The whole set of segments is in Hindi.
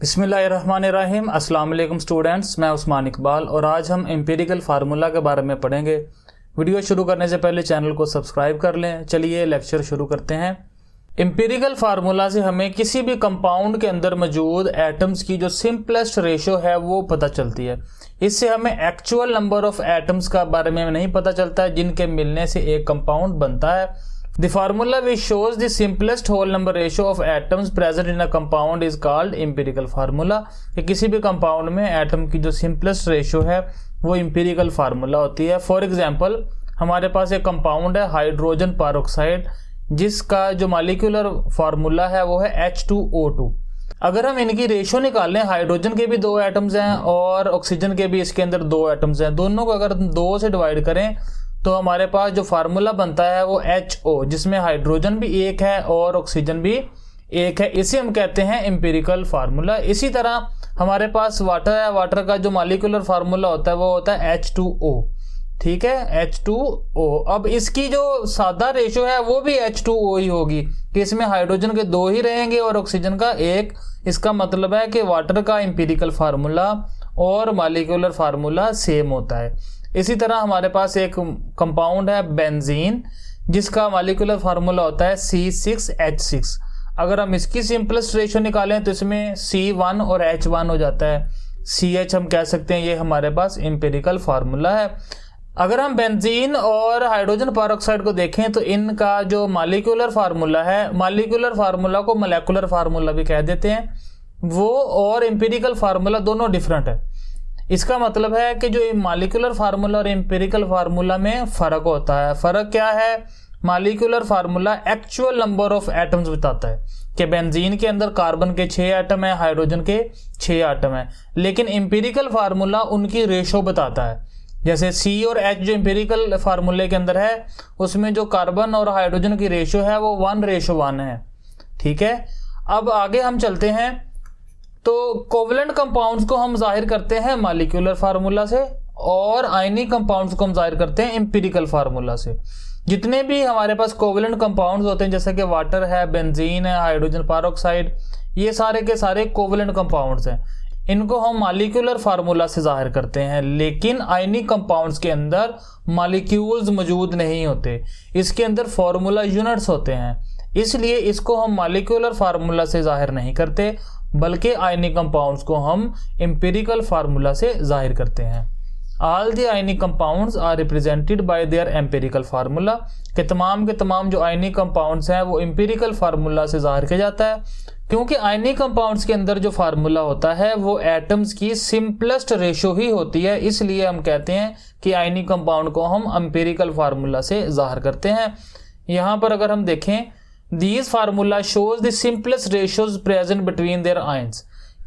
बिस्मिल्लाहिर्रहमानिर्रहीम। अस्सलाम वालेकुम स्टूडेंट्स, मैं उस्मान इकबाल और आज हम एम्पिरिकल फार्मूला के बारे में पढ़ेंगे। वीडियो शुरू करने से पहले चैनल को सब्सक्राइब कर लें। चलिए लेक्चर शुरू करते हैं। एम्पिरिकल फार्मूला से हमें किसी भी कंपाउंड के अंदर मौजूद एटम्स की जो सिंपलेस्ट रेशो है वो पता चलती है। इससे हमें एक्चुअल नंबर ऑफ एटम्स का बारे में नहीं पता चलता है जिनके मिलने से एक कंपाउंड बनता है। The formula which shows the simplest whole number ratio of atoms present in a compound is called empirical formula। कि किसी भी कंपाउंड में एटम की जो सिंपलेस्ट रेशो है वो एम्पिरिकल फार्मूला होती है। फॉर एग्जांपल हमारे पास एक कंपाउंड है हाइड्रोजन पेरोक्साइड जिसका जो मॉलिक्यूलर फार्मूला है वो है H2O2। अगर हम इनकी रेशो निकालें, हाइड्रोजन के भी दो एटम्स हैं और ऑक्सीजन के भी इसके अंदर दो एटम्स हैं, दोनों को अगर हम 2 से डिवाइड करें तो हमारे पास जो फार्मूला बनता है वो HO, जिसमें हाइड्रोजन भी एक है और ऑक्सीजन भी एक है। इसे हम कहते हैं एम्पिरिकल फार्मूला। इसी तरह हमारे पास वाटर है, वाटर का जो मॉलिक्यूलर फार्मूला होता है वो होता है H2O। ठीक है, H2O। अब इसकी जो सादा रेशो है वो भी H2O ही होगी कि इसमें हाइड्रोजन के 2 ही रहेंगे और ऑक्सीजन का 1। इसका मतलब है कि वाटर का एम्पिरिकल फार्मूला और मॉलिक्यूलर फार्मूला सेम होता है। इसी तरह हमारे पास एक कंपाउंड है बेंजीन जिसका मॉलिक्यूलर फार्मूला होता है C6H6। अगर हम इसकी सिंपलेस्ट रेशो निकालें तो इसमें C1 और H1 हो जाता है। CH हम कह सकते हैं ये हमारे पास एम्पिरिकल फार्मूला है। अगर हम बेंजीन और हाइड्रोजन पेरोक्साइड को देखें तो इनका जो मॉलिक्यूलर फार्मूला है, मॉलिक्यूलर फार्मूला को मोलेकुलर फार्मूला भी कह देते हैं, वो और एम्पिरिकल फार्मूला दोनों डिफरेंट है। इसका मतलब है कि जो मॉलिक्यूलर फार्मूला और एम्पिरिकल फार्मूला में फ़र्क होता है। फ़र्क क्या है? Molecular formula actual number of atoms बताता है कि बेंजीन के अंदर कार्बन के 6 एटम है, हाइड्रोजन के 6 एटम है, लेकिन एम्पिरिकल फार्मूला उनकी रेशो बताता है। जैसे C और H जो एम्पिरिकल फार्मूले के अंदर है उसमें जो कार्बन और हाइड्रोजन की रेशो है वो 1:1 है। ठीक है, अब आगे हम चलते हैं। तो कोवलेंट कंपाउंड्स को हम जाहिर करते हैं मॉलिक्यूलर फार्मूला से और आयनिक कंपाउंड्स को हम जाहिर करते हैं एम्पिरिकल फार्मूला से। जितने भी हमारे पास कोवलेंट कंपाउंड्स होते हैं जैसे कि वाटर है, बेंजीन है, हाइड्रोजन पेरोक्साइड, ये सारे के सारे कोवलेंट कंपाउंड्स हैं। इनको हम मॉलिक्यूलर फार्मूला से जाहिर करते हैं, लेकिन आयनिक कंपाउंड्स के अंदर मॉलिक्यूल्स मौजूद नहीं होते, इसके अंदर फार्मूला यूनिट्स होते हैं, इसलिए इसको हम मॉलिक्यूलर फार्मूला से जाहिर नहीं करते बल्कि आयनिक कंपाउंड्स को हम एम्पिरिकल फार्मूला से जाहिर करते हैं। All the ionic compounds are represented by their empirical formula. के तमाम जो आयनिक कंपाउंड्स हैं वो एम्पिरिकल फार्मूला से जाहिर किया जाता है, क्योंकि आयनिक कंपाउंड्स के अंदर जो फार्मूला होता है वो एटम्स की सिंपलेस्ट रेशो ही होती है, इसलिए हम कहते हैं कि आयनिक कंपाउंड को हम एम्पिरिकल फार्मूला से जाहिर करते हैं। यहाँ पर अगर हम देखें, These formula shows the simplest ratios present between their ions।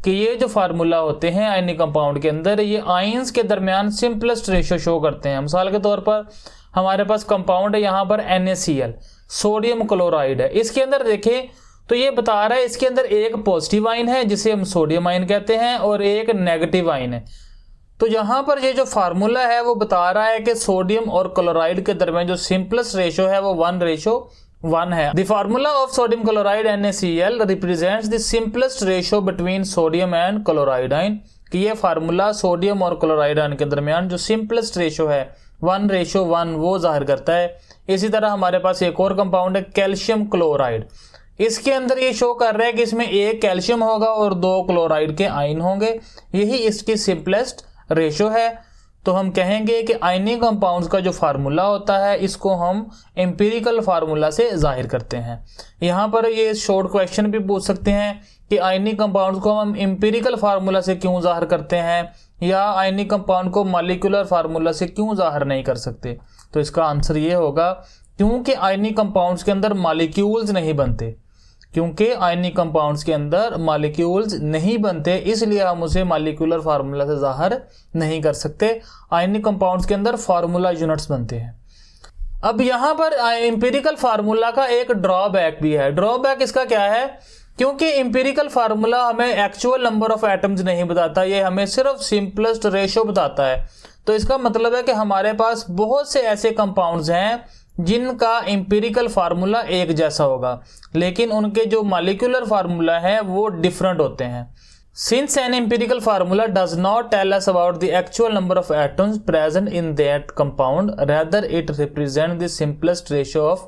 कि ये जो फार्मूला होते हैं आयनिक कंपाउंड के अंदर ये आयंस के दरमियान सिंपलेस्ट रेशो शो करते हैं। मिसाल के तौर पर हमारे पास कंपाउंड है यहाँ पर NaCl, सोडियम क्लोराइड है। इसके अंदर देखें तो ये बता रहा है इसके अंदर एक पॉजिटिव आयन है जिसे हम सोडियम आयन कहते हैं और एक नेगेटिव आयन है। तो यहाँ पर ये जो फार्मूला है वो बता रहा है कि सोडियम और क्लोराइड के दरमियान जो सिंपलेस्ट रेशो है वो 1:1 है। The formula of sodium chloride NaCl represents the simplest ratio between sodium and chloride ion। कि ये फार्मूला सोडियम और क्लोराइड आयन के दरमियान जो सिंपलेस्ट रेशो है 1:1 वो जाहिर करता है। इसी तरह हमारे पास एक और कंपाउंड है कैल्शियम क्लोराइड। इसके अंदर ये शो कर रहा है कि इसमें एक कैल्शियम होगा और 2 क्लोराइड के आयन होंगे, यही इसकी सिंपलेस्ट रेशो है। तो हम कहेंगे कि आयनिक कंपाउंड्स का जो फार्मूला होता है इसको हम एम्पिरिकल फार्मूला से जाहिर करते हैं। यहाँ पर ये शॉर्ट क्वेश्चन भी पूछ सकते हैं कि आयनिक कंपाउंड्स को हम एम्पिरिकल फार्मूला से क्यों जाहिर करते हैं या आयनिक कंपाउंड को मॉलिक्यूलर फार्मूला से क्यों जाहिर नहीं कर सकते। तो इसका आंसर ये होगा क्योंकि आयनिक कंपाउंड्स के अंदर मॉलिक्यूल्स नहीं बनते, क्योंकि आयनिक कंपाउंड्स के अंदर मॉलिक्यूल्स नहीं बनते इसलिए हम उसे मॉलिक्यूलर फार्मूला से जाहिर नहीं कर सकते। आयनिक कंपाउंड्स के अंदर फार्मूला यूनिट्स बनते हैं। अब यहाँ पर एम्पिरिकल फार्मूला का एक ड्रॉबैक भी है। ड्रॉबैक इसका क्या है? क्योंकि एम्पिरिकल फार्मूला हमें एक्चुअल नंबर ऑफ एटम्स नहीं बताता, ये हमें सिर्फ सिंपलेस्ट रेशो बताता है। तो इसका मतलब है कि हमारे पास बहुत से ऐसे कंपाउंड्स हैं जिनका एम्पिरिकल फार्मूला एक जैसा होगा लेकिन उनके जो मॉलिक्यूलर फार्मूला है वो डिफरेंट होते हैं। Since an empirical formula does not tell us about the actual number of atoms present in that compound, rather it represents the simplest ratio of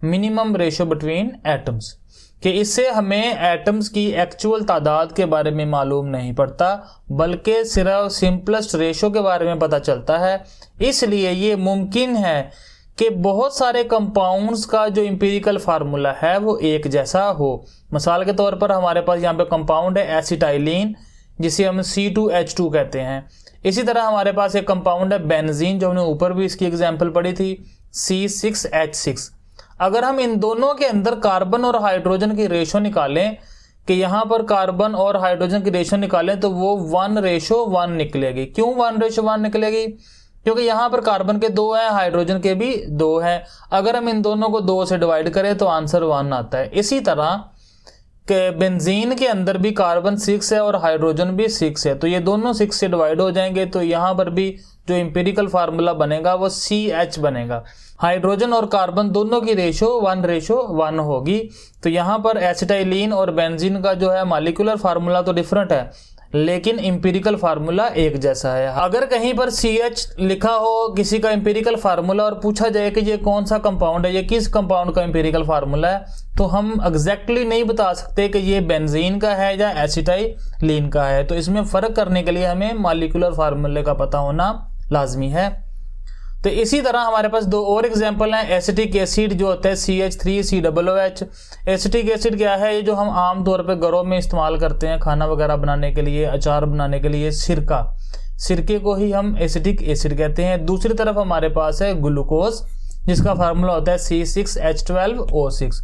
minimum ratio between atoms. कि इससे हमें एटम्स की एक्चुअल तादाद के बारे में मालूम नहीं पड़ता, बल्कि सिर्फ सिंपलेस्ट रेशो के बारे में पता चलता है। इसलिए ये मुमकिन है कि बहुत सारे कंपाउंड्स का जो एम्पिरिकल फार्मूला है वो एक जैसा हो। मिसाल के तौर पर हमारे पास यहाँ पे कंपाउंड है एसिटाइलिन, जिसे हम C2H2 कहते हैं। इसी तरह हमारे पास एक कंपाउंड है बेंजीन, जो हमने ऊपर भी इसकी एग्जाम्पल पढ़ी थी, C6H6। अगर हम इन दोनों के अंदर कार्बन और हाइड्रोजन की रेशो निकालें कि यहाँ पर कार्बन और हाइड्रोजन की रेशो निकालें तो वो 1:1 निकलेगी। क्यों 1:1 निकलेगी? क्योंकि यहाँ पर कार्बन के 2 हैं, हाइड्रोजन के भी 2 हैं। अगर हम इन दोनों को 2 से डिवाइड करें तो आंसर 1 आता है। इसी तरह के बेंजीन के अंदर भी कार्बन 6 है और हाइड्रोजन भी 6 है, तो ये दोनों 6 से डिवाइड हो जाएंगे, तो यहाँ पर भी जो एम्पिरिकल फार्मूला बनेगा वो CH बनेगा। हाइड्रोजन और कार्बन दोनों की रेशो 1:1 होगी। तो यहाँ पर एसिटाइलिन और बेंजीन का जो है मॉलिक्यूलर फार्मूला तो डिफरेंट है, लेकिन एम्पिरिकल फार्मूला एक जैसा है। अगर कहीं पर CH लिखा हो किसी का एम्पिरिकल फार्मूला और पूछा जाए कि ये कौन सा कंपाउंड है, ये किस कंपाउंड का एम्पिरिकल फार्मूला है, तो हम एग्जैक्टली नहीं बता सकते कि ये बेंजीन का है या एसिटाइलिन का है। तो इसमें फ़र्क करने के लिए हमें मॉलिक्यूलर फार्मूले का पता होना लाजमी है। तो इसी तरह हमारे पास 2 और एग्जांपल हैं। एसिटिक एसिड जो होता है CH3COOH। एसिटिक एसिड क्या है? ये जो हम आम तौर पे घरों में इस्तेमाल करते हैं खाना वगैरह बनाने के लिए, अचार बनाने के लिए, सिरके को ही हम एसिटिक एसिड कहते हैं। दूसरी तरफ हमारे पास है ग्लूकोज, जिसका फार्मूला होता है C6H12O6।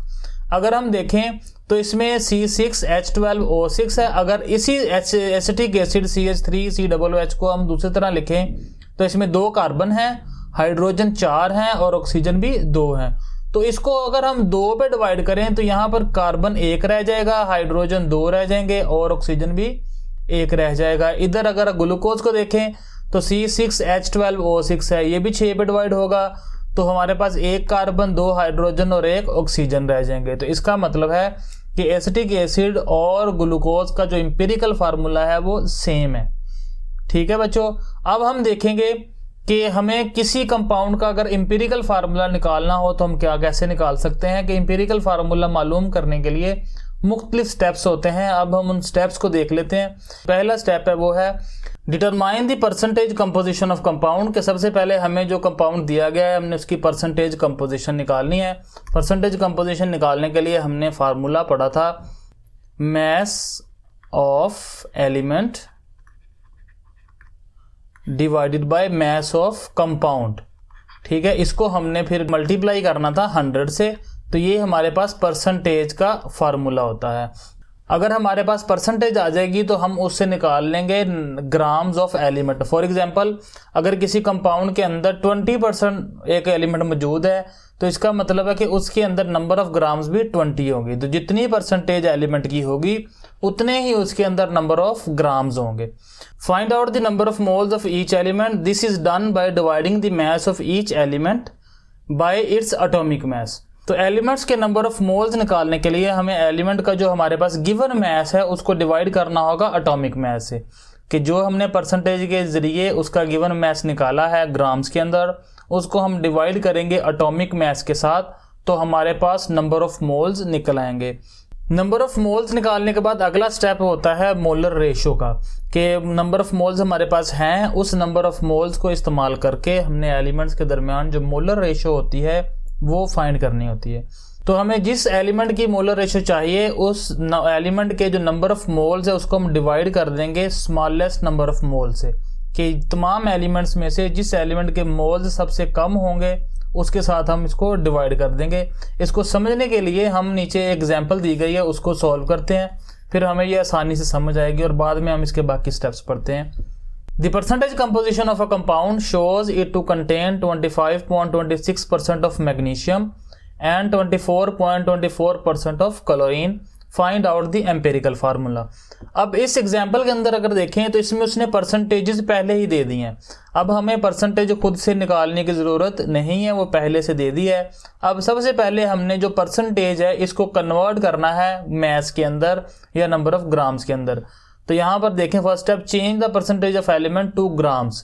अगर हम देखें तो इसमें C6H12O6 है। अगर इसी एसिटिक एसिड CH3COOH को हम दूसरी तरह लिखें तो इसमें 2 कार्बन हैं, हाइड्रोजन 4 हैं और ऑक्सीजन भी 2 हैं। तो इसको अगर हम 2 पे डिवाइड करें तो यहाँ पर कार्बन 1 रह जाएगा, हाइड्रोजन 2 रह जाएंगे और ऑक्सीजन भी 1 रह जाएगा। इधर अगर ग्लूकोज को देखें तो C6H12O6 है, ये भी 6 पे डिवाइड होगा, तो हमारे पास 1 कार्बन, 2 हाइड्रोजन और 1 ऑक्सीजन रह जाएंगे। तो इसका मतलब है कि एसिटिक एसिड और ग्लूकोज का जो एम्पिरिकल फार्मूला है वो सेम है। ठीक है बच्चों, अब हम देखेंगे कि हमें किसी कंपाउंड का अगर एम्पिरिकल फार्मूला निकालना हो तो हम कैसे निकाल सकते हैं। कि एम्पिरिकल फार्मूला मालूम करने के लिए मुख्तलिफ स्टेप्स होते हैं। अब हम उन स्टेप्स को देख लेते हैं। पहला स्टेप है वो है determine the percentage composition of compound. के सबसे पहले हमें जो कंपाउंड दिया गया है हमने उसकी परसेंटेज कंपोजिशन निकालनी है। परसेंटेज कंपोजिशन निकालने के लिए हमने फार्मूला पढ़ा था mass of element divided by mass of compound. ठीक है, इसको हमने फिर मल्टीप्लाई करना था 100 से, तो ये हमारे पास परसेंटेज का फार्मूला होता है। अगर हमारे पास परसेंटेज आ जाएगी तो हम उससे निकाल लेंगे grams of element. For example अगर किसी कंपाउंड के अंदर 20% एक एलिमेंट मौजूद है तो इसका मतलब है कि उसके अंदर नंबर ऑफ ग्राम्स भी 20 होगी। तो जितनी परसेंटेज एलिमेंट की होगी उतने ही उसके अंदर नंबर ऑफ ग्राम्स होंगे। Find out the number of moles of each element. This is done by dividing the mass of each element by its atomic mass. तो एलिमेंट्स के नंबर ऑफ मोल्स निकालने के लिए हमें एलिमेंट का जो हमारे पास गिवन मास है उसको डिवाइड करना होगा एटॉमिक मास से। कि जो हमने परसेंटेज के जरिए उसका गिवन मास निकाला है ग्राम्स के अंदर, उसको हम डिवाइड करेंगे एटॉमिक मास के साथ, तो हमारे पास नंबर ऑफ मोल्स निकल आएंगे। नंबर ऑफ मोल्स निकालने के बाद अगला स्टेप होता है मोलर रेशो का। कि नंबर ऑफ मोल्स हमारे पास हैं, उस नंबर ऑफ मोल्स को इस्तेमाल करके हमने एलिमेंट्स के दरमियान जो मोलर रेशो होती है वो फाइंड करनी होती है। तो हमें जिस एलिमेंट की मोलर रेशो चाहिए उस एलिमेंट के जो नंबर ऑफ मोल्स है उसको हम डिवाइड कर देंगे स्मॉलेस्ट नंबर ऑफ मोल से। कि तमाम एलिमेंट्स में से जिस एलिमेंट के मोल्स सबसे कम होंगे उसके साथ हम इसको डिवाइड कर देंगे। इसको समझने के लिए हम नीचे एग्जाम्पल दी गई है उसको सॉल्व करते हैं, फिर हमें ये आसानी से समझ आएगी और बाद में हम इसके बाकी स्टेप्स पढ़ते हैं। The percentage composition of a compound shows it to contain 25.26% of magnesium and 24.24% of chlorine. Find out the empirical formula. अब इस एग्जाम्पल के अंदर अगर देखें तो इसमें उसने परसेंटेजेस पहले ही दे दी हैं। अब हमें परसेंटेज खुद से निकालने की ज़रूरत नहीं है, वो पहले से दे दी है। अब सबसे पहले हमने जो परसेंटेज है इसको कन्वर्ट करना है मैस के अंदर या नंबर ऑफ ग्राम्स के अंदर। तो यहाँ पर देखें first step, change the percentage of element two grams.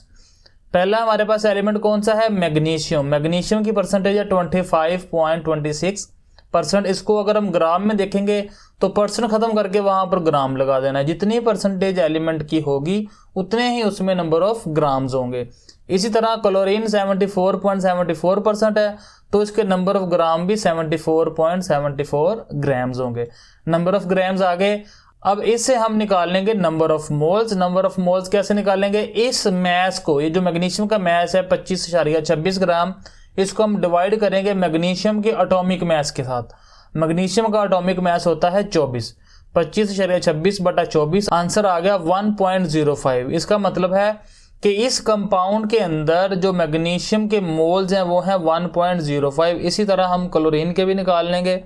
पहला हमारे पास एलिमेंट कौन सा है, मैग्नीशियम। मैग्नीशियम की परसेंटेज है 25.26%। इसको अगर हम ग्राम में देखेंगे तो परसेंट खत्म करके वहां पर ग्राम लगा देना है। जितनी परसेंटेज एलिमेंट की होगी उतने ही उसमें नंबर ऑफ ग्राम्स होंगे। इसी तरह क्लोरीन 74.74% है, तो इसके नंबर ऑफ ग्राम भी 74.74 ग्राम्स होंगे। नंबर ऑफ ग्राम्स आगे। अब इससे हम निकाल लेंगे number of moles. Number of moles कैसे निकालेंगे, इस मैस को, ये जो मैग्नीशियम का मैस है 25.26 ग्राम, इसको हम डिवाइड करेंगे मैग्नीशियम के एटॉमिक मैस के साथ। मैग्नीशियम का एटॉमिक मैस होता है 24, 25.26/24, आंसर आ गया 1.05। इसका मतलब है कि इस कंपाउंड के अंदर जो मैग्नीशियम के मोल्स हैं वो हैं 1.05। इसी तरह हम क्लोरीन के भी निकाल लेंगे।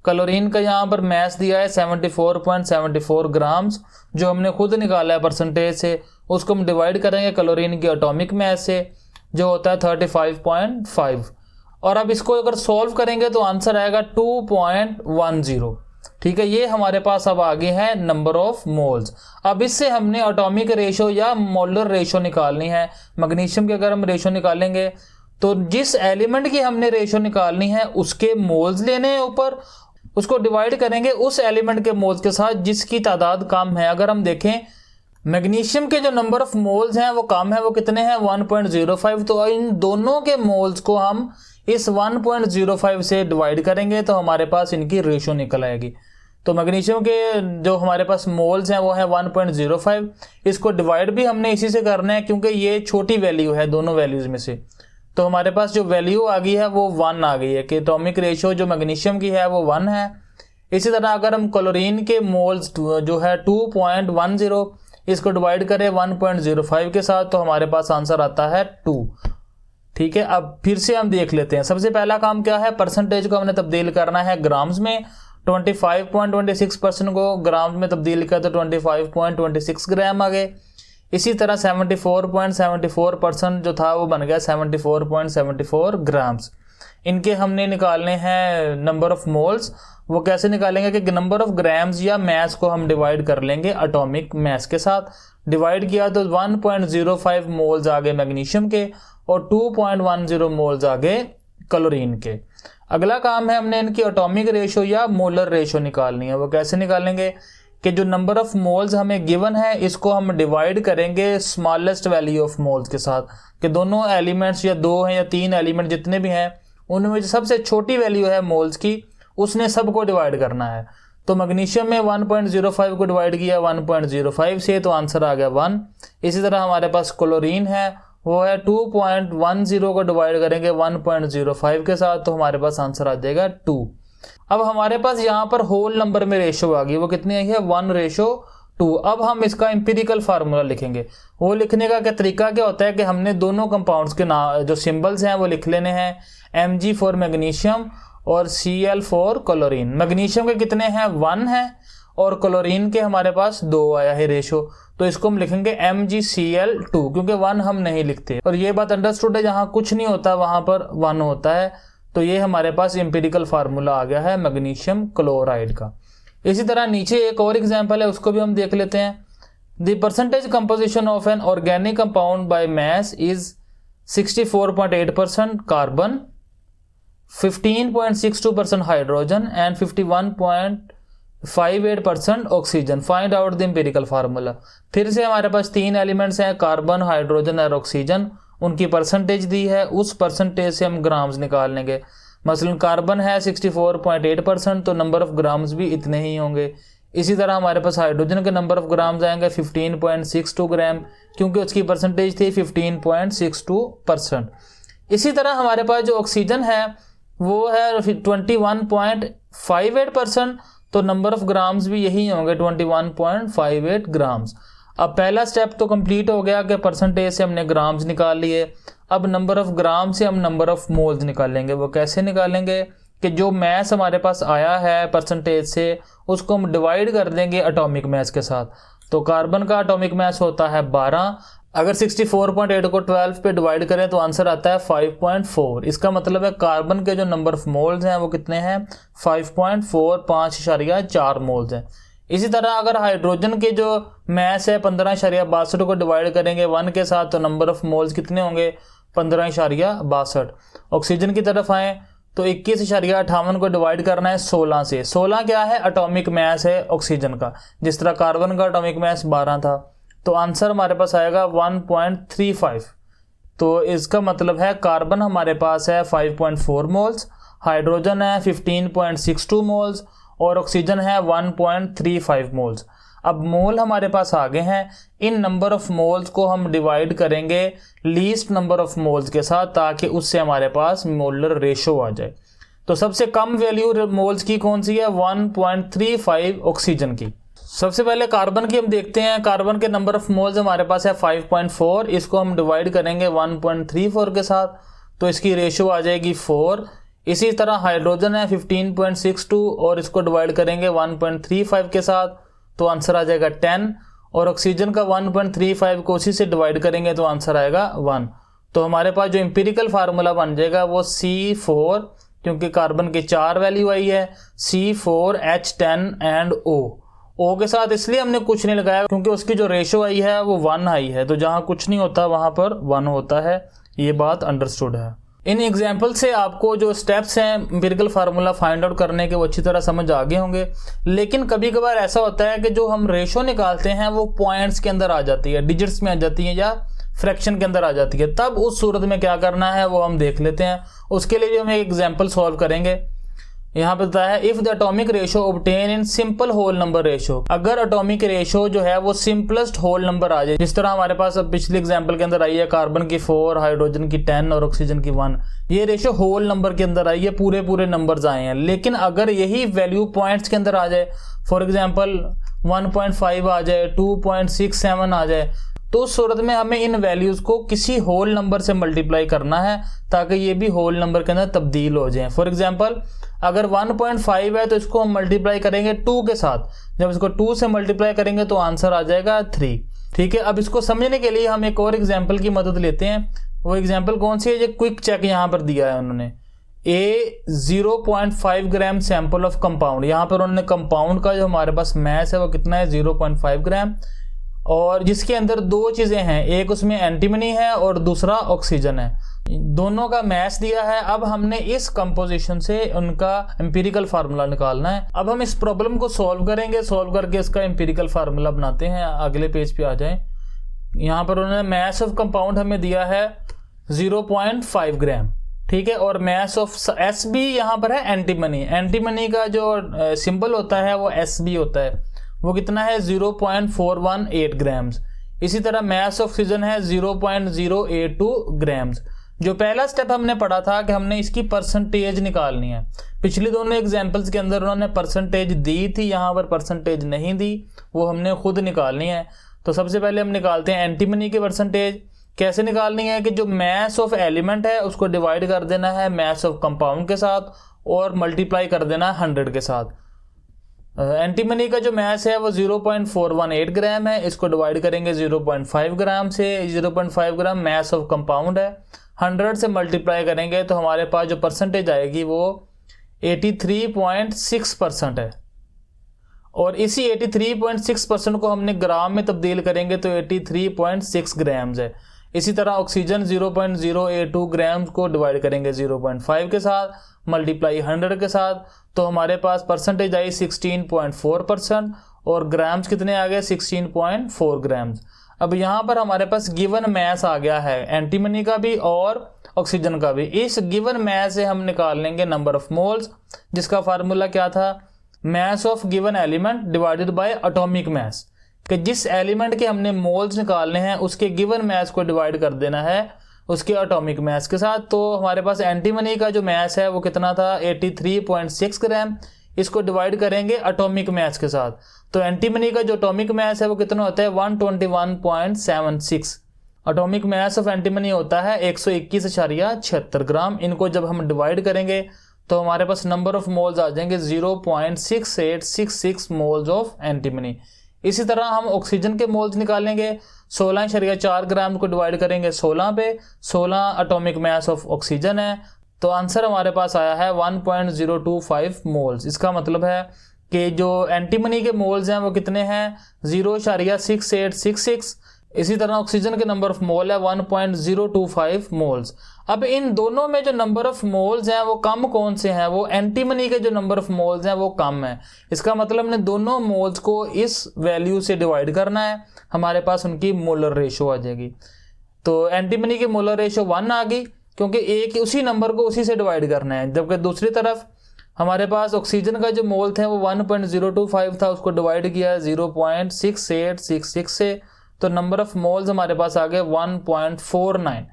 क्लोरीन का यहाँ पर मैस दिया है 74.74 ग्राम्स, जो हमने खुद निकाला है परसेंटेज से। उसको हम डिवाइड करेंगे क्लोरीन के एटॉमिक मैस से, जो होता है 35.5। और अब इसको अगर सॉल्व करेंगे तो आंसर आएगा 2.10। ठीक है, ये हमारे पास अब आगे है नंबर ऑफ मोल्स। अब इससे हमने एटॉमिक रेशो या मोलर रेशो निकालनी है। मैग्नीशियम की अगर हम रेशो निकालेंगे तो जिस एलिमेंट की हमने रेशो निकालनी है उसके मोल्स लेने हैं ऊपर, उसको डिवाइड करेंगे उस एलिमेंट के मोल्स के साथ जिसकी तादाद कम है। अगर हम देखें मैग्नीशियम के जो नंबर ऑफ मोल्स हैं वो कम है, वो कितने हैं 1.05, तो इन दोनों के मोल्स को हम इस 1.05 से डिवाइड करेंगे तो हमारे पास इनकी रेशो निकल आएगी। तो मैग्नीशियम के जो हमारे पास मोल्स हैं वो है 1.05। इसको डिवाइड भी हमने इसी से करना है क्योंकि ये छोटी वैल्यू है दोनों वैल्यूज में से। तो हमारे पास जो वैल्यू आ गई है वो 1 आ गई है कि एटॉमिक रेशो जो मैग्नीशियम की है वो 1 है। इसी तरह अगर हम क्लोरीन के मोल्स जो है 2.10, इसको डिवाइड करें 1.05 के साथ तो हमारे पास आंसर आता है 2। ठीक है, अब फिर से हम देख लेते हैं। सबसे पहला काम क्या है, परसेंटेज को हमने तब्दील करना है ग्राम्स में। 25.26% को ग्राम्स में तब्दील किया तो 25.26 ग्राम आ गए। इसी तरह 74.74% जो था वो बन गया 74.74 ग्राम्स। इनके हमने निकालने हैं नंबर ऑफ मोल्स। वो कैसे निकालेंगे कि नंबर ऑफ ग्राम्स या मैस को हम डिवाइड कर लेंगे एटॉमिक मैस के साथ। डिवाइड किया तो 1.05 मोल्स आ गए मैग्नीशियम के और 2.10 मोल्स आ गए क्लोरीन के। अगला काम है हमने इनकी एटॉमिक रेशो या मोलर रेशो निकालनी है। वो कैसे निकालेंगे कि जो नंबर ऑफ मोल्स हमें गिवन है इसको हम डिवाइड करेंगे स्मॉलेस्ट वैल्यू ऑफ मोल्स के साथ, कि दोनों एलिमेंट्स या 2 हैं या 3 एलिमेंट जितने भी हैं उनमें जो सबसे छोटी वैल्यू है मोल्स की उसने सबको डिवाइड करना है। तो मैग्नीशियम में 1.05 को डिवाइड किया 1.05 से तो आंसर आ गया 1। इसी तरह हमारे पास क्लोरीन है वो है 2.10 को डिवाइड करेंगे 1.05 के साथ तो हमारे पास आंसर आ जाएगा 2। अब हमारे पास यहाँ पर होल नंबर में रेशो आ गई, वो कितनी आई है 1:2। अब हम इसका एम्पिरिकल फार्मूला लिखेंगे। वो लिखने का क्या तरीका क्या होता है कि हमने दोनों कंपाउंड्स के नाम जो सिंबल्स हैं वो लिख लेने हैं, Mg फॉर मैग्नीशियम और Cl फॉर क्लोरीन। मैग्नीशियम के कितने हैं 1 है और क्लोरीन के हमारे पास 2 आया है रेशो, तो इसको हम लिखेंगे MgCl2 क्योंकि 1 हम नहीं लिखते। और ये बात अंडरस्टूड है, जहाँ कुछ नहीं होता वहां पर 1 होता है। तो ये हमारे पास एम्पिरिकल फार्मूला आ गया है मैग्नीशियम क्लोराइड का। इसी तरह नीचे एक और एग्जांपल है, उसको भी हम देख लेते हैं। The percentage composition of an organic compound by mass is 64.8% carbon, 15.62% hydrogen and 51.58% oxygen. Find out the empirical formula. फिर से हमारे पास 3 एलिमेंट्स हैं, कार्बन, हाइड्रोजन और ऑक्सीजन। उनकी परसेंटेज दी है, उस परसेंटेज से हम ग्राम्स निकाल लेंगे। मसलन कार्बन है 64.8% तो नंबर ऑफ ग्राम्स भी इतने ही होंगे। इसी तरह हमारे पास हाइड्रोजन के नंबर ऑफ ग्राम्स आएंगे 15.62 ग्राम क्योंकि उसकी परसेंटेज थी 15.62%। इसी तरह हमारे पास जो ऑक्सीजन है वो है 21.58% तो नंबर ऑफ ग्राम्स भी यही होंगे 21.58 ग्राम्स। अब पहला स्टेप तो कंप्लीट हो गया कि परसेंटेज से हमने ग्राम्स निकाल लिए। अब नंबर ऑफ ग्राम से हम नंबर ऑफ मोल्स निकालेंगे। वो कैसे निकालेंगे कि जो मैस हमारे पास आया है परसेंटेज से उसको हम डिवाइड कर देंगे एटॉमिक मैस के साथ। तो कार्बन का एटॉमिक मैस होता है 12, अगर 64.8 को 12 पे डिवाइड करें तो आंसर आता है 5.4। इसका मतलब है कार्बन के जो नंबर ऑफ मोल्स हैं वो कितने हैं 5.4 5.4 मोल्स हैं। इसी तरह अगर हाइड्रोजन के जो मैस है 15.62 को डिवाइड करेंगे 1 के साथ तो नंबर ऑफ मोल्स कितने होंगे 15.62। ऑक्सीजन की तरफ आए तो 21.58 को डिवाइड करना है 16 से। 16 क्या है, एटॉमिक मैस है ऑक्सीजन का, जिस तरह कार्बन का एटॉमिक मैस 12 था। तो आंसर हमारे पास आएगा 1.35। तो इसका मतलब है कार्बन हमारे पास है 5.4 मोल्स, हाइड्रोजन है 15.62 मोल्स और ऑक्सीजन है 1.35 मोल्स। अब मोल हमारे पास आ गए हैं, इन नंबर ऑफ मोल्स को हम डिवाइड करेंगे लीस्ट नंबर ऑफ मोल्स के साथ, ताकि उससे हमारे पास मोलर रेशो आ जाए। तो सबसे कम वैल्यू मोल्स की कौन सी है, 1.35 ऑक्सीजन की। सबसे पहले कार्बन की हम देखते हैं। कार्बन के नंबर ऑफ मोल्स हमारे पास है 5.4, इसको हम डिवाइड करेंगे 1.34 के साथ तो इसकी रेशो आ जाएगी 4। इसी तरह हाइड्रोजन है 15.62 और इसको डिवाइड करेंगे 1.35 के साथ तो आंसर आ जाएगा 10। और ऑक्सीजन का 1.35 को उसी से डिवाइड करेंगे तो आंसर आएगा 1। तो हमारे पास जो एम्पिरिकल फार्मूला बन जाएगा वो C4, क्योंकि कार्बन की 4 वैल्यू आई है, C4H10 एंड O के साथ इसलिए हमने कुछ नहीं लगाया क्योंकि उसकी जो रेशो आई है वो 1 आई है, तो जहां कुछ नहीं होता वहां पर 1 होता है। ये बात अंडरस्टूड है। इन एग्जाम्पल से आपको जो स्टेप्स हैं एम्पिरिकल फार्मूला फाइंड आउट करने के वो अच्छी तरह समझ आ गए होंगे। लेकिन कभी कभार ऐसा होता है कि जो हम रेशो निकालते हैं वो पॉइंट्स के अंदर आ जाती है, डिजिट्स में आ जाती है या फ्रैक्शन के अंदर आ जाती है। तब उस सूरत में क्या करना है वो हम देख लेते हैं। उसके लिए भी हम एक एग्जाम्पल सॉल्व करेंगे। यहाँ पे बताया है if the atomic ratio obtain in simple whole number ratio, अगर एटॉमिक रेशो जो है वो सिंपलेस्ट होल नंबर आ जाए, जिस तरह हमारे पास अब पिछले एग्जांपल के अंदर आई है कार्बन की 4, हाइड्रोजन की 10 और ऑक्सीजन की 1, ये रेशो होल नंबर के अंदर आई है, पूरे पूरे नंबर्स आए हैं। लेकिन अगर यही वैल्यू पॉइंट्स के अंदर आ जाए, फॉर एग्जाम्पल 1.5 आ जाए, 2.67 आ जाए, तो उस सूरत में हमें इन वैल्यूज को किसी होल नंबर से मल्टीप्लाई करना है ताकि ये भी होल नंबर के अंदर तब्दील हो जाए। फॉर एग्जांपल अगर 1.5 है तो इसको हम मल्टीप्लाई करेंगे 2 के साथ, जब इसको 2 से मल्टीप्लाई करेंगे तो आंसर आ जाएगा 3। ठीक है, अब इसको समझने के लिए हम एक और एग्जाम्पल की मदद लेते हैं। वो एग्जाम्पल कौन सी है, ये क्विक चेक यहाँ पर दिया है उन्होंने। ए 0.5 ग्राम सैंपल ऑफ कंपाउंड, यहाँ पर उन्होंने कंपाउंड का जो हमारे पास मैस है वो कितना है 0.5 ग्राम, और जिसके अंदर 2 चीजें हैं, एक उसमें एंटीमनी है और दूसरा ऑक्सीजन है, दोनों का मैस दिया है। अब हमने इस कंपोजिशन से उनका एम्पिरिकल फार्मूला निकालना है। अब हम इस प्रॉब्लम को सॉल्व करेंगे, सॉल्व करके इसका एम्पिरिकल फार्मूला बनाते हैं। अगले पेज पे आ जाएं। यहाँ पर उन्होंने मैस ऑफ कंपाउंड हमें दिया है 0.5 ग्राम, ठीक है, और मैस ऑफ एस बी यहाँ पर है एंटीमनी। एंटीमनी का जो सिंबल होता है वो एस बी होता है, वो कितना है 0.418 ग्राम्स। इसी तरह मैस ऑक्सीजन है 0.082 ग्राम्स। जो पहला स्टेप हमने पढ़ा था कि हमने इसकी परसेंटेज निकालनी है। पिछले दोनों एग्जांपल्स के अंदर उन्होंने परसेंटेज दी थी, यहाँ पर परसेंटेज नहीं दी, वो हमने खुद निकालनी है। तो सबसे पहले हम निकालते हैं एंटीमनी की परसेंटेज। कैसे निकालनी है कि जो मैस ऑफ एलिमेंट है उसको डिवाइड कर देना है मैस ऑफ कंपाउंड के साथ और मल्टीप्लाई कर देना है 100 के साथ। एंटीमनी का जो मैस है वो 0.418 ग्राम है, इसको डिवाइड करेंगे 0.5 ग्राम से। 0.5 ग्राम मैस ऑफ कंपाउंड है, 100 से मल्टीप्लाई करेंगे तो हमारे पास जो परसेंटेज आएगी वो 83.6% है। और इसी 83.6% को हमने ग्राम में तब्दील करेंगे तो 83.6 ग्राम्स है। इसी तरह ऑक्सीजन 0.082 ग्राम को डिवाइड करेंगे 0.5 के साथ, मल्टीप्लाई 100 के साथ, तो हमारे पास परसेंटेज आई 16.4% और ग्राम्स कितने आ गए 16.4 ग्राम्स। अब यहाँ पर हमारे पास गिवन मैस आ गया है एंटीमनी का भी और ऑक्सीजन का भी। इस गिवन मैस से हम निकाल लेंगे नंबर ऑफ मोल्स, जिसका फार्मूला क्या था, mass of given element divided by atomic mass, कि जिस एलिमेंट के हमने मोल्स निकालने हैं उसके गिवन मैस को डिवाइड कर देना है उसके एटॉमिक मैस के साथ। तो हमारे पास एंटीमनी का जो मैस है वो कितना था 83.6 ग्राम, इसको डिवाइड करेंगे एटॉमिक मैस के साथ। तो एंटीमनी का जो एटॉमिक मैस है वो कितना होता है 121.76। एटॉमिक मैस ऑफ एंटीमनी होता है 121.76 ग्राम। इनको जब हम डिवाइड करेंगे तो हमारे पास नंबर ऑफ मोल्स आ जाएंगे 0.6866 मोल्स ऑफ एंटीमनी। इसी तरह हम ऑक्सीजन के मोल्स निकालेंगे, 16.4 ग्राम को डिवाइड करेंगे 16 पे, 16 एटॉमिक मैस ऑफ ऑक्सीजन है, तो आंसर हमारे पास आया है 1.025 मोल्स। इसका मतलब है कि जो एंटीमनी के मोल्स हैं वो कितने हैं 0.6866। इसी तरह ऑक्सीजन के नंबर ऑफ मोल है 1.025 मोल्स। अब इन दोनों में जो नंबर ऑफ मोल्स हैं वो कम कौन से हैं, वो एंटीमनी के जो नंबर ऑफ मोल्स हैं वो कम है। इसका मतलब हमने दोनों मोल्स को इस वैल्यू से डिवाइड करना है, हमारे पास उनकी मोलर रेशो आ जाएगी। तो एंटीमनी की मोलर रेशो 1 आ गई, क्योंकि एक उसी नंबर को उसी से डिवाइड करना है। जबकि दूसरी तरफ हमारे पास ऑक्सीजन का जो मोल थे वो 1.025 था, उसको डिवाइड किया 0.6866 से, तो नंबर ऑफ मोल्स हमारे पास आ गए 1.49,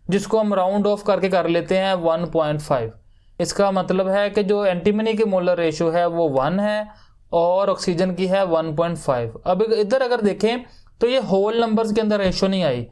जिसको हम राउंड ऑफ करके कर लेते हैं 1.5। इसका मतलब है कि जो एंटीमनी की मोलर रेशो है वो 1 है और ऑक्सीजन की है 1.5। अब इधर अगर देखें तो ये होल नंबर्स के अंदर रेशो नहीं आई।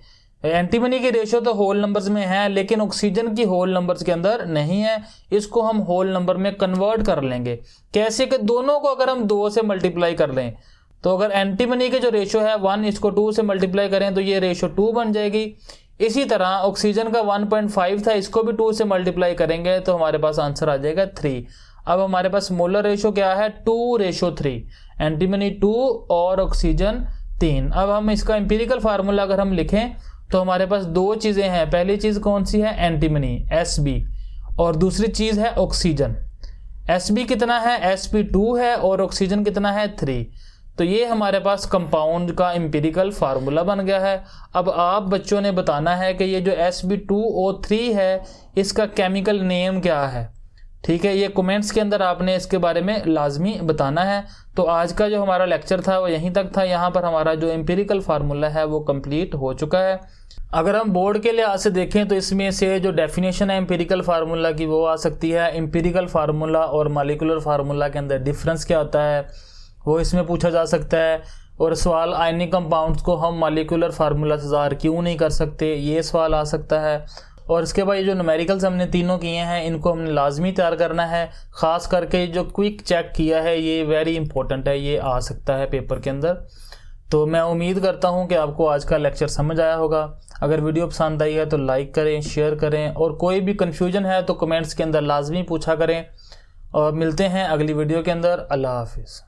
एंटीमनी की रेशो तो होल नंबर्स में है, लेकिन ऑक्सीजन की होल नंबर्स के अंदर नहीं है। इसको हम होल नंबर में कन्वर्ट कर लेंगे। कैसे कि दोनों को अगर हम 2 से मल्टीप्लाई कर लें, तो अगर एंटीमनी के जो रेशो है 1, इसको 2 से मल्टीप्लाई करें तो ये रेशो 2 बन जाएगी। इसी तरह ऑक्सीजन का 1.5 था, इसको भी 2 से मल्टीप्लाई करेंगे तो हमारे पास आंसर आ जाएगा 3। अब हमारे पास मोलर रेशो क्या है 2:3, एंटीमनी 2 और ऑक्सीजन 3। अब हम इसका एम्पिरिकल फार्मूला अगर हम लिखें तो हमारे पास 2 चीज़ें हैं। पहली चीज़ कौन सी है, एंटीमनी Sb, और दूसरी चीज़ है ऑक्सीजन। Sb कितना है, Sp2 है, और ऑक्सीजन कितना है 3। तो ये हमारे पास कंपाउंड का एम्पिरिकल फार्मूला बन गया है। अब आप बच्चों ने बताना है कि ये जो Sb2O3 है इसका केमिकल नेम क्या है। ठीक है, ये कमेंट्स के अंदर आपने इसके बारे में लाजमी बताना है। तो आज का जो हमारा लेक्चर था वो यहीं तक था। यहाँ पर हमारा जो एम्पिरिकल फार्मूला है वो कंप्लीट हो चुका है। अगर हम बोर्ड के लिहाज से देखें तो इसमें से जो डेफिनेशन है एम्पिरिकल फार्मूला की वो आ सकती है। एम्पिरिकल फार्मूला और मॉलिक्यूलर फार्मूला के अंदर डिफरेंस क्या होता है वो इसमें पूछा जा सकता है। और सवाल आयनिक कंपाउंड्स को हम मॉलिक्यूलर फार्मूला से ज़ाहिर क्यों नहीं कर सकते, ये सवाल आ सकता है। और इसके बाद ये जो न्यूमेरिकल्स हमने तीनों किए हैं इनको हमने लाजमी तैयार करना है। ख़ास करके जो क्विक चेक किया है ये वेरी इंपॉर्टेंट है, ये आ सकता है पेपर के अंदर। तो मैं उम्मीद करता हूँ कि आपको आज का लेक्चर समझ आया होगा। अगर वीडियो पसंद आई है तो लाइक करें, शेयर करें, और कोई भी कन्फ्यूजन है तो कमेंट्स के अंदर लाजमी पूछा करें। और मिलते हैं अगली वीडियो के अंदर। अल्लाह हाफिज़।